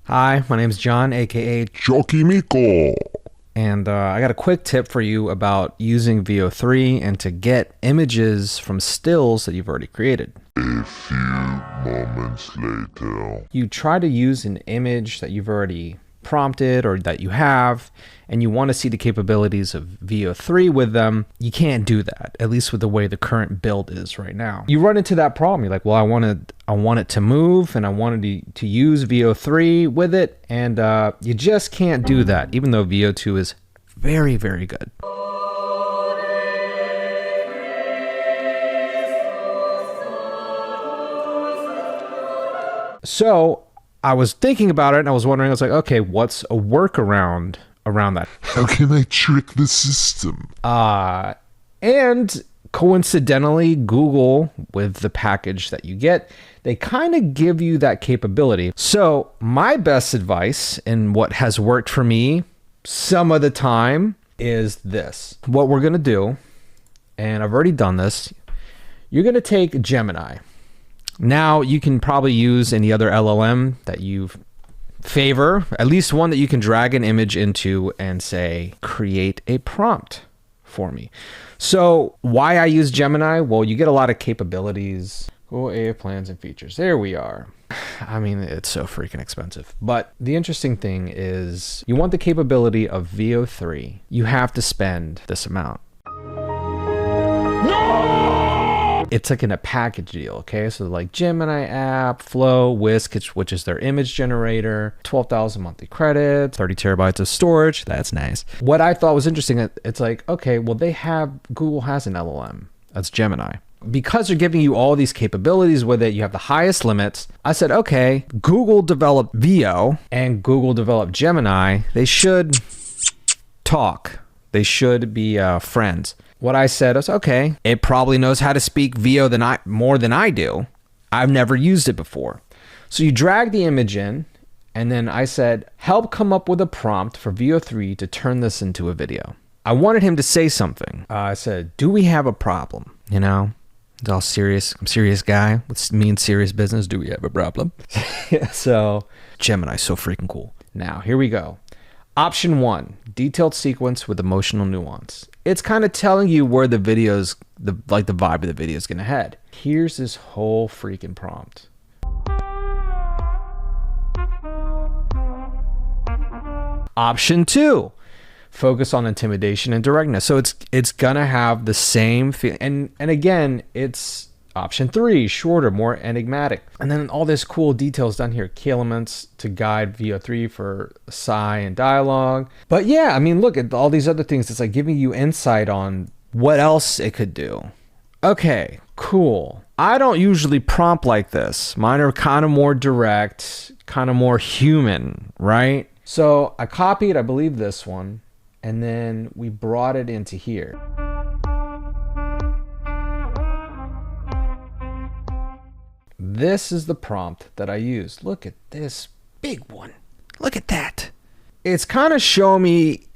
Hi, my name is John, aka Jockey Miko. and I got a quick tip for you about using VO3 and to get images from stills that you've already created. A few moments later. You try to use an image that you've already prompted or that you have, and you want to see the capabilities of VO3 with them. You can't do that, at least with the way the current build is right now. You run into that problem. You're like, well, I want it to move, and I wanted to use VO3 with it, and you just can't do that, even though VO2 is very, very good. So I was thinking about it, and I was wondering, I was like, okay, what's a workaround around that? How can I trick the system? And coincidentally, Google, with the package that you get, they kind of give you that capability. So my best advice, and what has worked for me some of the time, is this. What we're going to do, and I've already done this, you're going to take Gemini. Now you can probably use any other LLM that you favor, at least one that you can drag an image into and say, create a prompt for me. So why I use Gemini? Well, you get a lot of capabilities. Google AI plans and features. There we are. I mean, it's so freaking expensive. But the interesting thing is you want the capability of VO3. You have to spend this amount. It's like in a package deal, okay? So like Gemini app, Flow, Whisk, which is their image generator, 12,000 monthly credits, 30 terabytes of storage. That's nice. What I thought was interesting, it's like, okay, well, Google has an LLM. That's Gemini. Because they're giving you all these capabilities with it, you have the highest limits. I said, okay, Google developed VO and Google developed Gemini. They should talk. They should be friends. What I said was, okay, it probably knows how to speak VO more than I do. I've never used it before. So you drag the image in, and then I said, help come up with a prompt for VO3 to turn this into a video. I wanted him to say something. I said, do we have a problem? You know, it's all serious. I'm a serious guy. What's mean serious business? Do we have a problem? So Gemini's so freaking cool. Now, here we go. Option 1, detailed sequence with emotional nuance. It's kind of telling you where the video's, the vibe of the video is going to head. Here's this whole freaking prompt. Option 2, focus on intimidation and directness. So it's going to have the same feel. And again, it's option 3, shorter, more enigmatic. And then all this cool details down here, key elements to guide VO3 for sigh and dialogue. But yeah, I mean, look at all these other things. It's like giving you insight on what else it could do. Okay, cool. I don't usually prompt like this. Mine are kind of more direct, kind of more human, right? So I copied, I believe, this one, and then we brought it into here. This is the prompt that I used. Look at this big one. Look at that. It's kind of showing me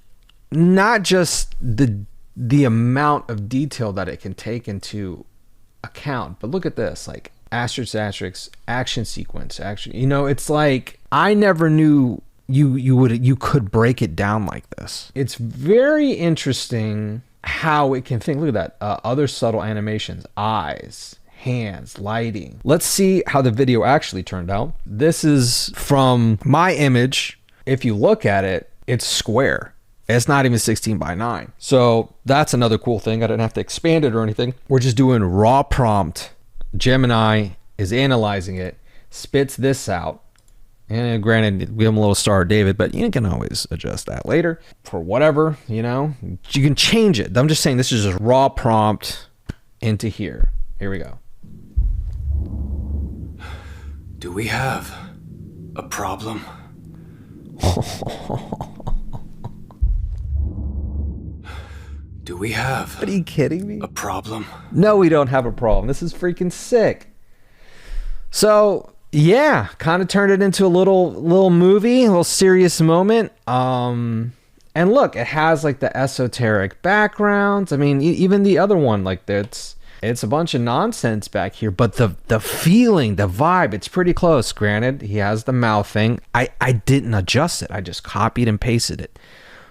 not just the amount of detail that it can take into account, but look at this, like asterisk, action sequence, action. You know, it's like I never knew you could break it down like this. It's very interesting how it can think. Look at that. Other subtle animations, eyes, hands, lighting. Let's see how the video actually turned out. This is from my image. If you look at it, it's square. It's not even 16 by 9. So that's another cool thing. I didn't have to expand it or anything. We're just doing raw prompt. Gemini is analyzing it, spits this out. And granted, we have a little Star of David, but you can always adjust that later for whatever, you know. You can change it. I'm just saying this is just raw prompt into here. Here we go. Do we have a problem? Do we have Are you kidding me? a problem? No, we don't have a problem. This is freaking sick. So yeah, kind of turned it into a little movie, a little serious moment. And look, it has like the esoteric backgrounds. I mean, even the other one, like It's a bunch of nonsense back here, but the feeling, the vibe, it's pretty close. Granted, he has the mouth thing. I didn't adjust it. I just copied and pasted it.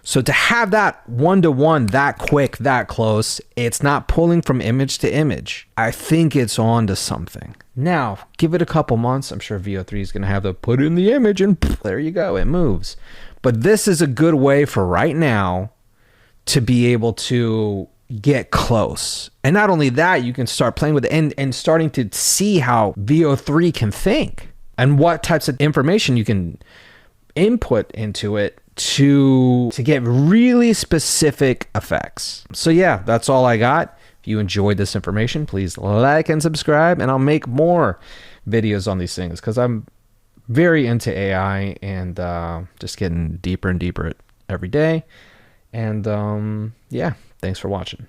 So to have that one-to-one, that quick, that close, it's not pulling from image to image. I think it's on to something. Now, give it a couple months. I'm sure VO3 is going to have to put in the image and there you go, it moves. But this is a good way for right now to be able to get close. And not only that, you can start playing with it and starting to see how VO3 can think and what types of information you can input into it to get really specific effects. So yeah, that's all I got. If you enjoyed this information, please like and subscribe, and I'll make more videos on these things because I'm very into AI and just getting deeper and deeper every day. And yeah, thanks for watching.